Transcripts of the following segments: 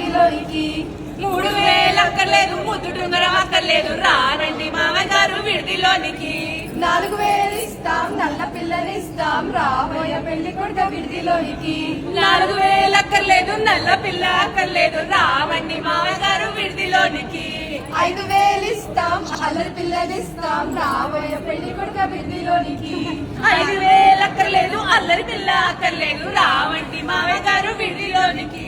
విడిదిలోనికి 3000 అక్కర్లేదు, ముద్దు డుంగరం అక్కర్లేదు, రానండి మామయ్య గారు విడిదిలోనికి. 4000 ఇస్తాం, నల్ల పిల్లనిస్తాం, రాబోయే పెళ్లి కొడుక విడిదిలోనికి. 4000 అక్కర్లేదు, నల్ల పిల్ల అక్కర్లేదు, రావండి మామయ్య గారు విడిదిలోనికి. 5000 ఇస్తాం, అల్లరి పిల్లనిస్తాం, రాబోయే పెళ్లి కొడుక విడిదిలోనికి. 5000 అక్కర్లేదు, అల్లరి పిల్ల అక్కర్లేదు, రావండి మామయ్య గారు విడిదిలోనికి.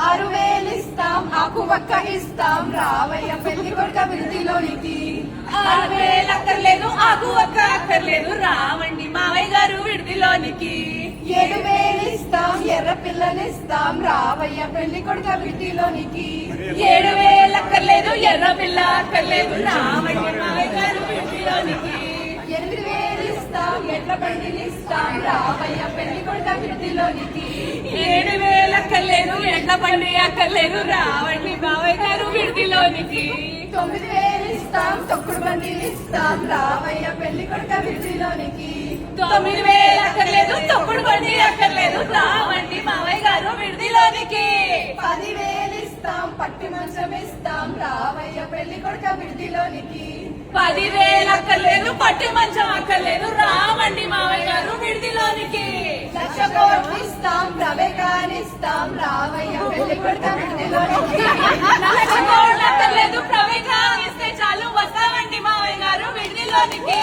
6000 ఇస్తాం, ఆకు వక్క ఇస్తాం, రావయ్య పెళ్లి కొడుక విడిదిలోనికి. 6000 అక్కర్లేదు, ఆకు ఒక్క అక్కర్లేదు, రావండి మామయ్య గారు విడిదిలోనికి. 7000 ఇస్తాం, ఎర్ర పిల్లనిస్తాం, రావయ్య పెళ్లి కొడుక విడిదిలోనికి. 7000 అక్కర్లేదు, ఎర్ర పిల్ల అక్కర్లేదు, రావండి మామయ్య గారు విడిదిలోనికి. 8000 ఇస్తాం, ఎడ్ల బండినిస్తాం, రావయ్య పెళ్లి కొడుక విడిదిలోనికి. 7000 అక్కర్లేదు, ఎండ బండి అక్కర్లేదు, రావండి మామయ్య గారు విడిదిలోనికి. 9000 ఇస్తాం, తొక్కుడు బండినిస్తాం, రావయ్య పెళ్లి కొడుక విడిదిలోనికి. 9000 అక్కర్లేదు, తప్పుడు బండి అక్కర్లేదు, రావండి మామయ్య గారు విడిదిలోనికి. 10,000 ఇస్తాం, పట్టి మంచం ఇస్తాం, రావయ్య పెళ్లి కొడుక విడిదిలోనికి. 10,000 అక్కర్లేదు, పట్టి మంచం అక్కర్లేదు, రావండి మామయ్య గారు విడిదిలోనికి. 1,00,000 కోట్లు ఇస్తాం, ప్రవేగానిస్తాం, రావయ్య పెళ్లి కొడుక విడిదిలోనికి. 1,00,000 కోట్లు అక్కర్లేదు, ప్రవేగా ఇస్తే చాలు, వస్తామండి మామయ్య గారు విడిదిలోనికి.